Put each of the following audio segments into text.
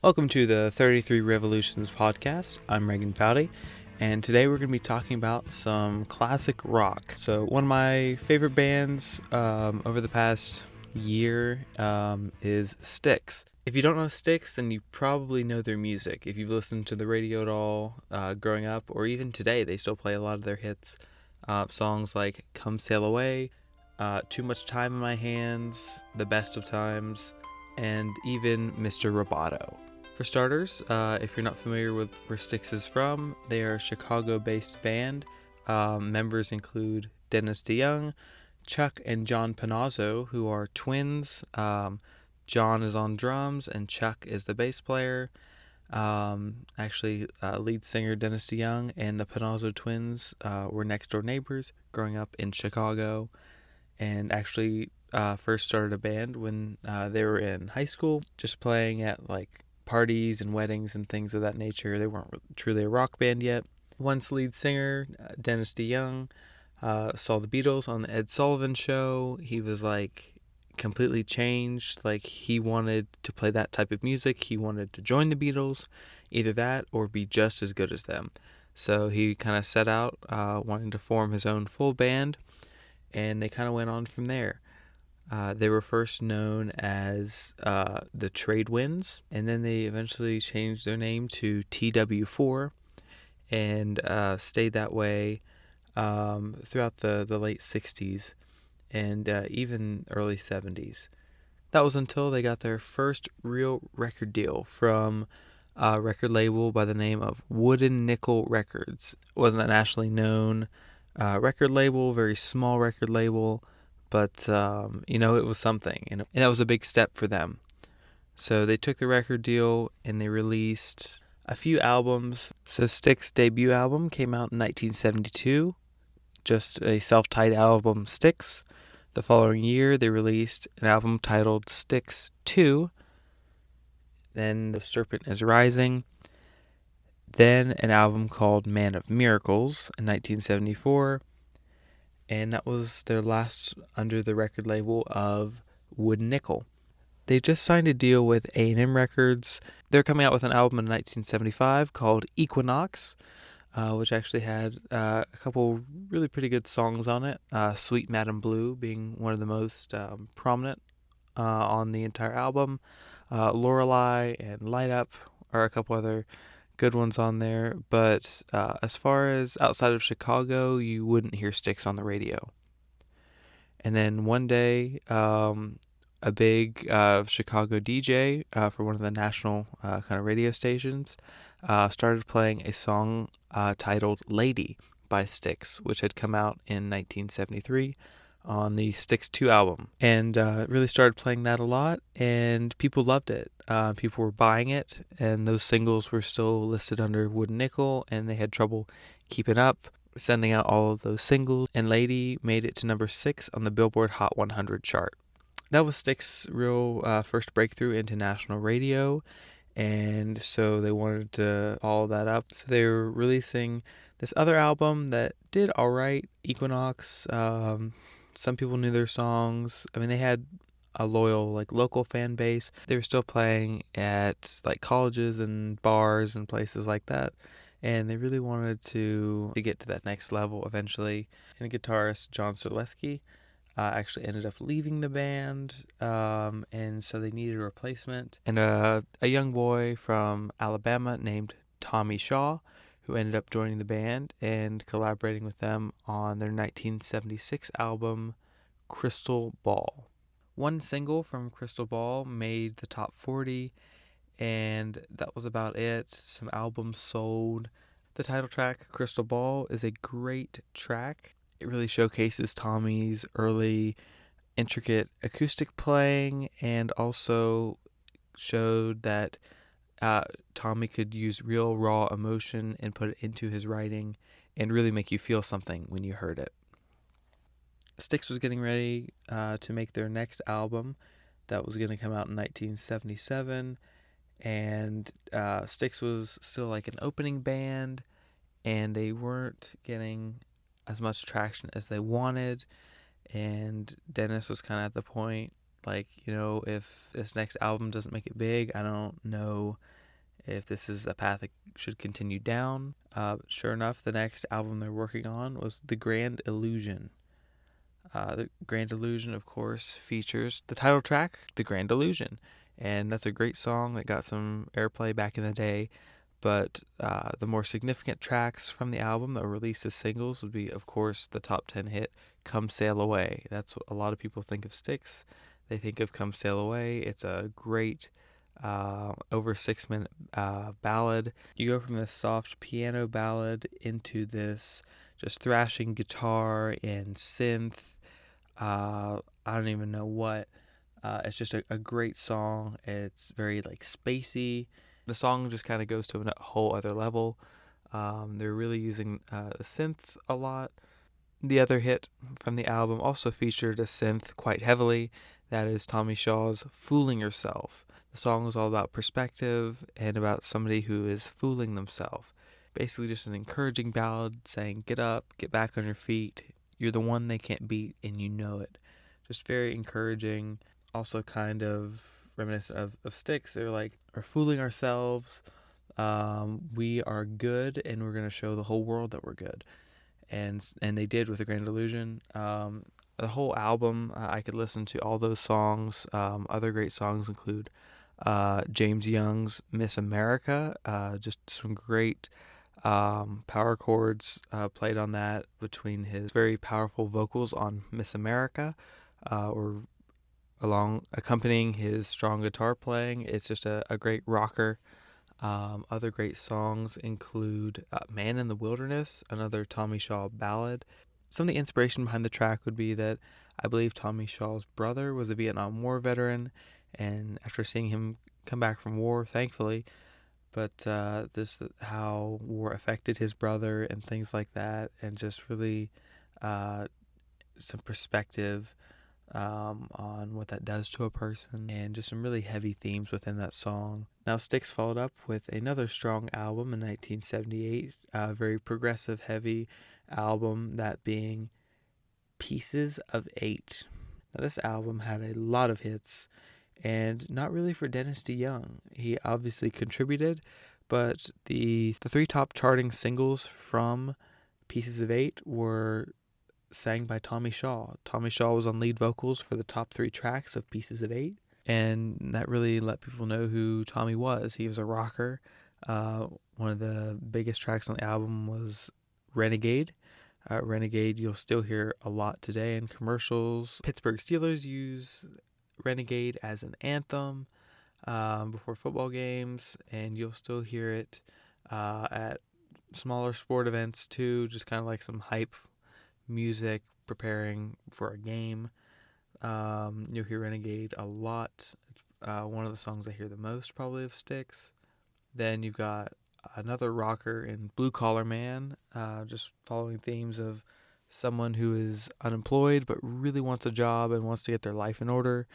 Welcome to the 33 Revolutions podcast. I'm Reagan Powdy, and today we're going to be talking about some classic rock. So, one of my favorite bands over the past year is STYX. If you don't know STYX, then you probably know their music. If you've listened to the radio at all growing up, or even today, they still play a lot of their hits. Songs like Come Sail Away, Too Much Time in My Hands, The Best of Times, and even Mr. Roboto. For starters, if you're not familiar with where STYX is from, they are a Chicago-based band. Members include Dennis DeYoung, Chuck and John Panozzo, who are twins. John is on drums and Chuck is the bass player. Lead singer Dennis DeYoung and the Panozzo twins were next-door neighbors growing up in Chicago, and actually first started a band when they were in high school, just playing at parties and weddings and things of that nature. They weren't truly a rock band yet. Once lead singer Dennis DeYoung saw the Beatles on the Ed Sullivan Show, he was completely changed. He wanted to play that type of music. He wanted to join the Beatles, either that or be just as good as them. So he kind of set out wanting to form his own full band, and they kind of went on from there. They were first known as the Trade Winds, and then they eventually changed their name to TW4 and stayed that way throughout the late 60s and even early 70s. That was until they got their first real record deal from a record label by the name of Wooden Nickel Records. It wasn't a nationally known record label, very small record label, but it was something, and that was a big step for them. So they took the record deal and they released a few albums. So STYX' debut album came out in 1972, just a self-titled album, STYX. The following year, they released an album titled STYX 2, then The Serpent is Rising, then an album called Man of Miracles in 1974, and that was their last under the record label of Wooden Nickel. They just signed a deal with A&M Records. They're coming out with an album in 1975 called Equinox, which actually had a couple really pretty good songs on it, Sweet Madam Blue being one of the most prominent on the entire album. Lorelei and Light Up are a couple other good ones on there, but as far as outside of Chicago, you wouldn't hear STYX on the radio. And then one day, a big Chicago DJ for one of the national kind of radio stations started playing a song titled Lady by STYX, which had come out in 1973 on the STYX 2 album, and really started playing that a lot, and people loved it. People were buying it, and those singles were still listed under Wooden Nickel, and they had trouble keeping up, sending out all of those singles, and Lady made it to number 6 on the Billboard Hot 100 chart. That was STYX's real first breakthrough into national radio, and so they wanted to follow that up. So they were releasing this other album that did all right, Equinox. Some people knew their songs. I mean, they had a loyal local fan base. They were still playing at colleges and bars and places like that, and they really wanted to get to that next level eventually. And guitarist John Soleski actually ended up leaving the band, and so they needed a replacement. And a young boy from Alabama named Tommy Shaw, who ended up joining the band and collaborating with them on their 1976 album, Crystal Ball. One single from Crystal Ball made the top 40, and that was about it. Some albums sold. The title track, Crystal Ball, is a great track. It really showcases Tommy's early intricate acoustic playing, and also showed that Tommy could use real raw emotion and put it into his writing and really make you feel something when you heard it. STYX was getting ready to make their next album that was going to come out in 1977, and STYX was still an opening band, and they weren't getting as much traction as they wanted, and Dennis was kind of at the point Like, if this next album doesn't make it big, I don't know if this is a path it should continue down. Sure enough, the next album they're working on was The Grand Illusion. The Grand Illusion, of course, features the title track, The Grand Illusion. And that's a great song that got some airplay back in the day. But the more significant tracks from the album that were released as singles would be, of course, the top 10 hit, Come Sail Away. That's what a lot of people think of STYX. They think of Come Sail Away. It's a great over 6 minute ballad. You go from this soft piano ballad into this just thrashing guitar and synth. I don't even know what. It's just a great song. It's very like spacey. The song just kind of goes to a whole other level. They're really using the synth a lot. The other hit from the album also featured a synth quite heavily. That is Tommy Shaw's Fooling Yourself. The song is all about perspective and about somebody who is fooling themselves. Basically just an encouraging ballad saying, get up, get back on your feet. You're the one they can't beat and you know it. Just very encouraging. Also kind of reminiscent of STYX. They're like, we're fooling ourselves. We are good and we're going to show the whole world that we're good. And they did with The Grand Illusion. The whole album, I could listen to all those songs. Other great songs include James Young's Miss America, just some great power chords played on that between his very powerful vocals on Miss America, or along accompanying his strong guitar playing. It's just a great rocker. Other great songs include Man in the Wilderness, another Tommy Shaw ballad. Some of the inspiration behind the track would be that I believe Tommy Shaw's brother was a Vietnam War veteran, and after seeing him come back from war, thankfully, but this how war affected his brother and things like that, and just really some perspective on what that does to a person, and just some really heavy themes within that song. Now, STYX followed up with another strong album in 1978, a very progressive, heavy album, that being Pieces of 8. Now, this album had a lot of hits, and not really for Dennis DeYoung. He obviously contributed, but the three top charting singles from Pieces of 8 were sang by Tommy Shaw. Tommy Shaw was on lead vocals for the top 3 tracks of Pieces of 8, and that really let people know who Tommy was. He was a rocker. One of the biggest tracks on the album was Renegade. Renegade you'll still hear a lot today in commercials. Pittsburgh Steelers use Renegade as an anthem before football games, and you'll still hear it at smaller sport events too, just kind of like some hype music preparing for a game. You'll hear Renegade a lot. It's one of the songs I hear the most probably of STYX. Then you've got another rocker in Blue Collar Man, just following themes of someone who is unemployed but really wants a job and wants to get their life in order.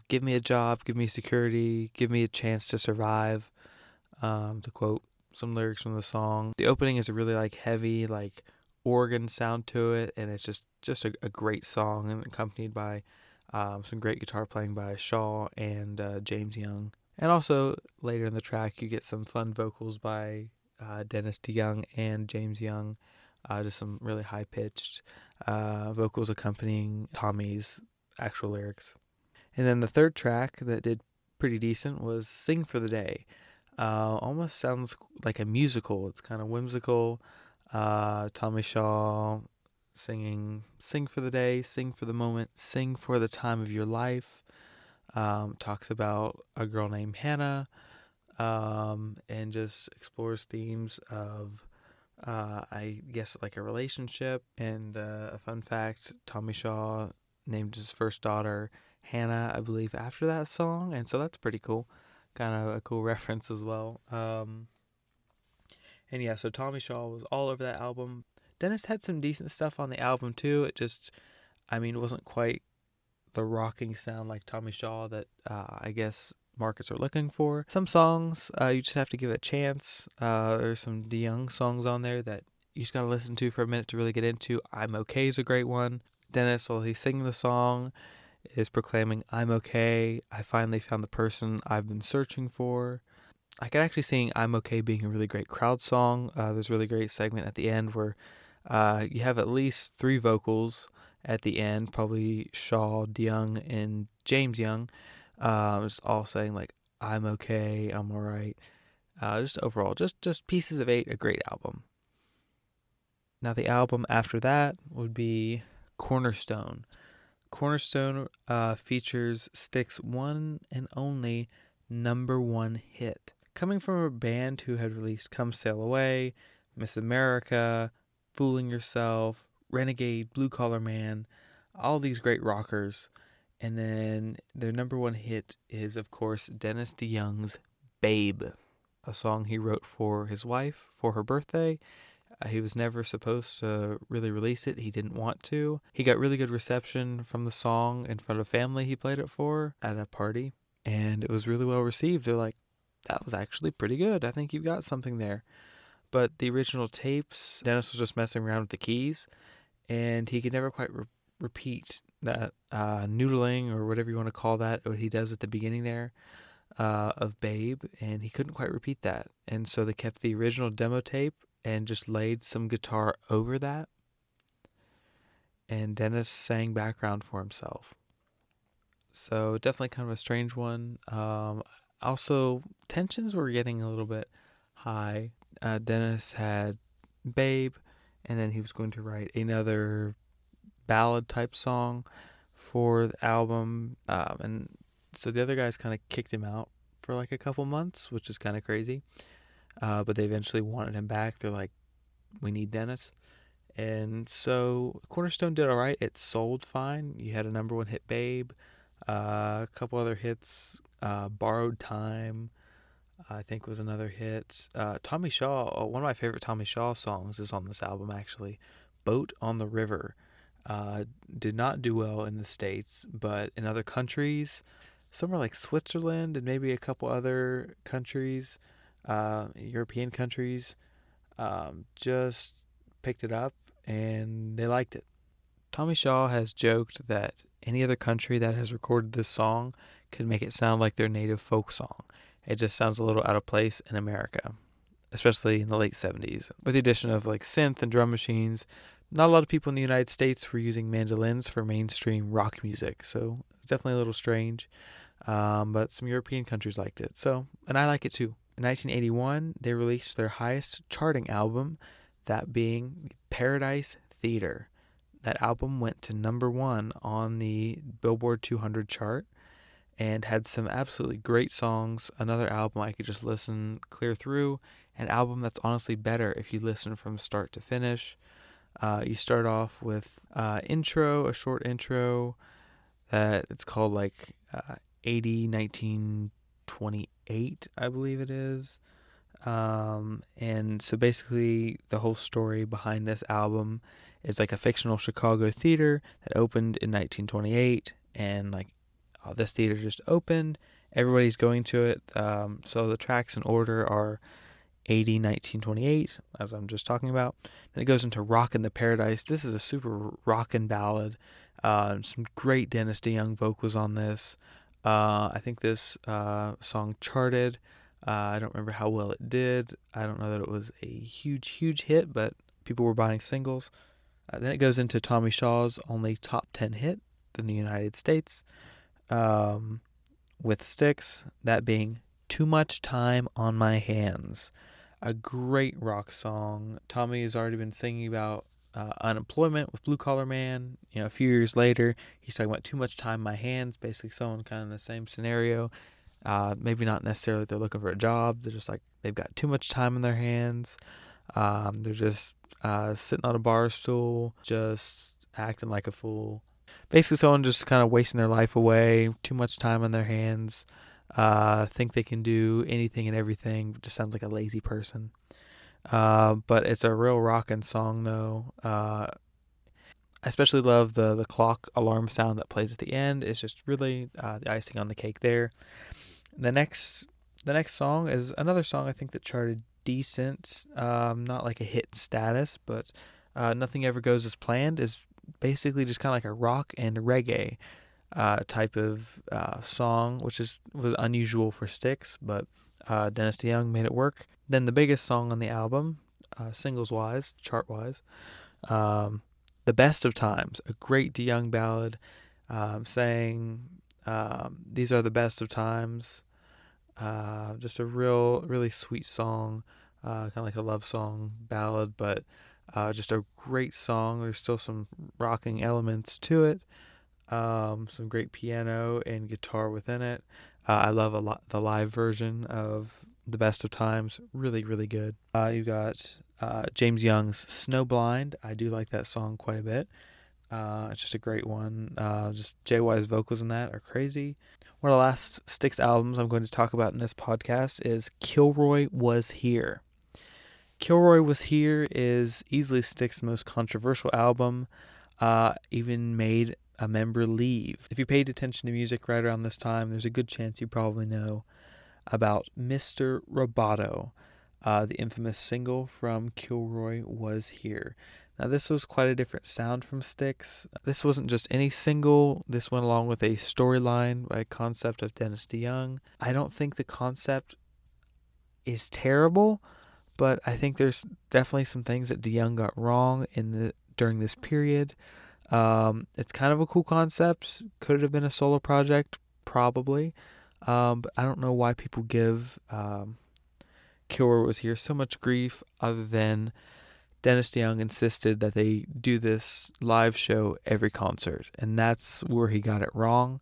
Give me a job, give me security, give me a chance to survive, to quote some lyrics from the song. The opening is a really like heavy like organ sound to it, and it's just a great song, and accompanied by some great guitar playing by Shaw and James Young. And also later in the track you get some fun vocals by Dennis DeYoung and James Young, just some really high-pitched vocals accompanying Tommy's actual lyrics. And then the third track that did pretty decent was Sing for the Day. Almost sounds like a musical. It's kind of whimsical. Tommy Shaw singing, sing for the day, sing for the moment, sing for the time of your life. Talks about a girl named Hannah, and just explores themes of, I guess, like a relationship. And a fun fact, Tommy Shaw named his first daughter Hannah, I believe, after that song, and so that's pretty cool. Kind of a cool reference as well. And yeah, so Tommy Shaw was all over that album. Dennis had some decent stuff on the album too. It just, it wasn't quite the rocking sound like Tommy Shaw that I guess markets are looking for. Some songs you just have to give it a chance. There's some DeYoung songs on there that you just gotta listen to for a minute to really get into. I'm Okay is a great one. Dennis, while he's singing the song, is proclaiming, "I'm okay. I finally found the person I've been searching for." I could actually see "I'm okay" being a really great crowd song. There's a really great segment at the end where you have at least three vocals at the end, probably Shaw, DeYoung, and James Young, just all saying like, "I'm okay, I'm all right." Just overall, just Pieces of Eight, a great album. Now the album after that would be Cornerstone. Cornerstone features STYX' one and only number one hit. Coming from a band who had released Come Sail Away, Miss America, Fooling Yourself, Renegade, Blue Collar Man, all these great rockers. And then their number one hit is, of course, Dennis DeYoung's Babe, a song he wrote for his wife for her birthday. He was never supposed to really release it. He didn't want to. He got really good reception from the song in front of family he played it for at a party, and it was really well received. They're like, that was actually pretty good. I think you've got something there. But the original tapes, Dennis was just messing around with the keys, and he could never quite repeat that noodling or whatever you want to call that, what he does at the beginning there of Babe, and he couldn't quite repeat that. And so they kept the original demo tape and just laid some guitar over that. And Dennis sang background for himself. So definitely kind of a strange one. Also, tensions were getting a little bit high. Dennis had Babe, and then he was going to write another ballad type song for the album. And so the other guys kind of kicked him out for like a couple months, which is kind of crazy. But they eventually wanted him back. They're like, we need Dennis. And so Cornerstone did all right. It sold fine. You had a number one hit, Babe, a couple other hits, Borrowed Time, I think was another hit. Tommy Shaw, one of my favorite Tommy Shaw songs is on this album actually. Boat on the River. Did not do well in the States, but in other countries, somewhere like Switzerland and maybe a couple other countries, European countries, just picked it up and they liked it. Tommy Shaw has joked that any other country that has recorded this song could make it sound like their native folk song. It just sounds a little out of place in America, especially in the late 70s. With the addition of like synth and drum machines, not a lot of people in the United States were using mandolins for mainstream rock music, so it's definitely a little strange. But some European countries liked it, and I like it too. In 1981, they released their highest charting album, that being Paradise Theater. That album went to number one on the Billboard 200 chart and had some absolutely great songs. Another album I could just listen clear through. An album that's honestly better if you listen from start to finish. You start off with a short intro that it's called like 80 1928, I believe it is. And so basically the whole story behind this album is like a fictional Chicago theater that opened in 1928, and like this theater just opened, everybody's going to it. So the tracks in order are 80 1928, as I'm just talking about. Then it goes into Rockin' the Paradise. This is a super rockin' ballad. Some great Dennis DeYoung vocals on this. I think this song charted. I don't remember how well it did. I don't know that it was a huge hit, but people were buying singles. Then it goes into Tommy Shaw's only top 10 hit in the United States, with STYX, that being Too Much Time on My Hands. A great rock song. Tommy has already been singing about unemployment with Blue Collar Man. A few years later, he's talking about too much time in my hands, basically someone kind of in the same scenario. Maybe not necessarily they're looking for a job. They're just like, they've got too much time in their hands. They're just sitting on a bar stool, just acting like a fool. Basically, someone just kind of wasting their life away, too much time on their hands, think they can do anything and everything, just sounds like a lazy person. But it's a real rockin' song, though. I especially love the clock alarm sound that plays at the end. It's just really the icing on the cake there. The next song is another song I think that charted decent, not like a hit status, but Nothing Ever Goes as Planned is basically just kind of like a rock and reggae. type of song, which was unusual for STYX, but Dennis DeYoung made it work. Then the biggest song on the album, singles-wise, chart-wise, The Best of Times, a great DeYoung ballad, saying these are the best of times. Just a really sweet song, kind of like a love song ballad, but just a great song. There's still some rocking elements to it, some great piano and guitar within it. I love a lot the live version of The Best of Times. Really, really good. You got James Young's Snowblind. I do like that song quite a bit. It's just a great one. Just JY's vocals in that are crazy. One of the last STYX albums I'm going to talk about in this podcast is Kilroy Was Here. Kilroy Was Here is easily STYX's most controversial album. Even made a member leave. If you paid attention to music right around this time, there's a good chance you probably know about Mr. Roboto, the infamous single from Kilroy Was Here. Now, this was quite a different sound from STYX. This wasn't just any single. This went along with a storyline by a concept of Dennis DeYoung. I don't think the concept is terrible, but I think there's definitely some things that DeYoung got wrong during this period. It's kind of a cool concept. Could it have been a solo project? Probably. But I don't know why people give Kilroy Was Here so much grief, other than Dennis DeYoung insisted that they do this live show every concert, and that's where he got it wrong.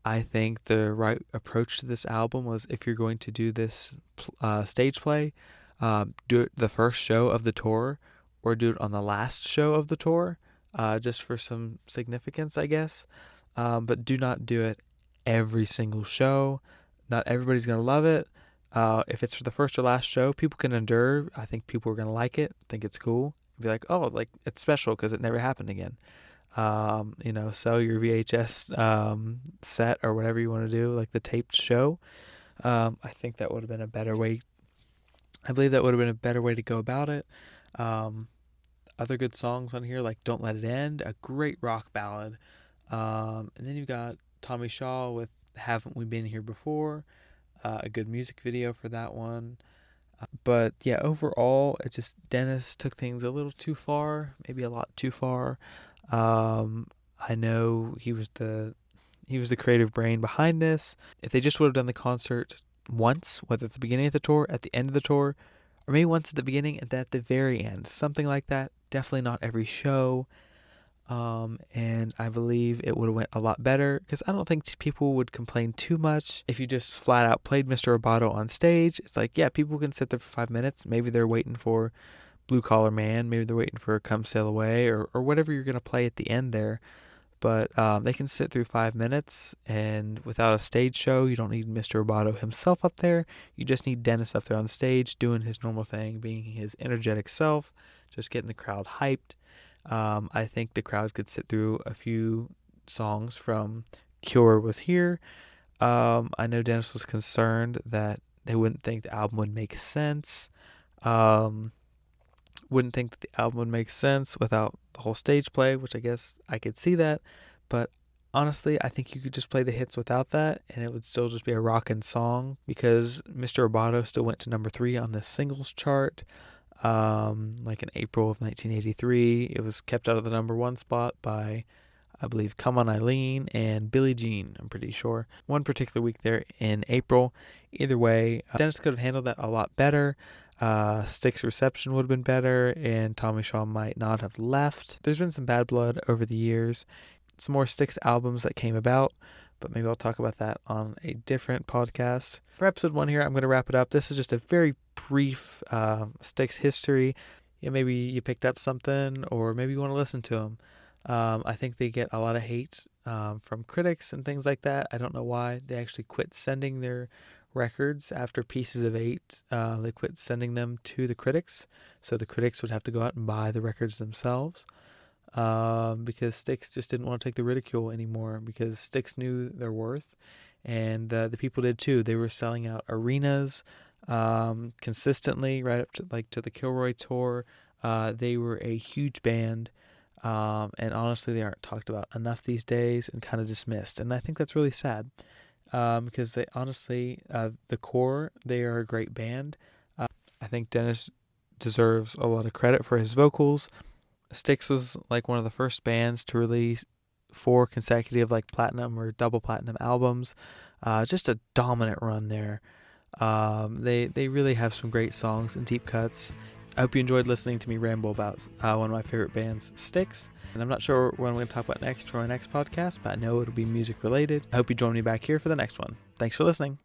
I think the right approach to this album was, if you're going to do this stage play, do it the first show of the tour, or do it on the last show of the tour, just for some significance, I guess. But do not do it every single show. Not everybody's going to love it. If it's for the first or last show, people can endure. I think people are going to like it, think it's cool, be like, oh, like it's special because it never happened again. Sell your VHS set or whatever you want to do, like the taped show. I think that would have been a better way. I believe that would have been a better way to go about it. Other good songs on here, like Don't Let It End, a great rock ballad. And then you've got Tommy Shaw with Haven't We Been Here Before? A good music video for that one. But yeah, overall, Dennis took things a little too far, maybe a lot too far. I know he was the creative brain behind this. If they just would have done the concert once, whether at the beginning of the tour, at the end of the tour, or maybe once at the beginning and at the very end, something like that. Definitely not every show. And I believe it would have went a lot better, because I don't think people would complain too much if you just flat out played Mr. Roboto on stage. It's like, yeah, people can sit there for 5 minutes. Maybe they're waiting for Blue Collar Man. Maybe they're waiting for Come Sail Away, or whatever you're going to play at the end there. But they can sit through 5 minutes, and without a stage show, you don't need Mr. Roboto himself up there. You just need Dennis up there on stage doing his normal thing, being his energetic self, just getting the crowd hyped. I think the crowd could sit through a few songs from Cure Was Here. I know Dennis was concerned that they wouldn't think the album would make sense. Wouldn't think that the album would make sense without the whole stage play, which I guess I could see that. But honestly, I think you could just play the hits without that, and it would still just be a rockin' song, because Mr. Roboto still went to number 3 on the singles chart. Like in April of 1983, it was kept out of the number 1 spot by, I believe, Come On Eileen and Billie Jean, I'm pretty sure. One particular week there in April. Either way, Dennis could have handled that a lot better. STYX reception would have been better, and Tommy Shaw might not have left. There's been some bad blood over the years. Some more STYX albums that came about, but maybe I'll talk about that on a different podcast. For episode 1 here, I'm going to wrap it up. This is just a very brief STYX history. Yeah, maybe you picked up something, or maybe you want to listen to them. I think they get a lot of hate from critics and things like that. I don't know why. They actually quit sending their records after Pieces of 8. They quit sending them to the critics, so the critics would have to go out and buy the records themselves. Because STYX just didn't want to take the ridicule anymore, because STYX knew their worth, and the people did too. They were selling out arenas consistently, right up to the Kilroy tour. They were a huge band. And honestly, they aren't talked about enough these days and kind of dismissed. And I think that's really sad, because they honestly, the core, they are a great band. I think Dennis deserves a lot of credit for his vocals. STYX was like one of the first bands to release 4 consecutive like platinum or double platinum albums. Just a dominant run there. They really have some great songs and deep cuts. I hope you enjoyed listening to me ramble about one of my favorite bands, STYX. And I'm not sure what I'm going to talk about next for my next podcast, but I know it'll be music related. I hope you join me back here for the next one. Thanks for listening.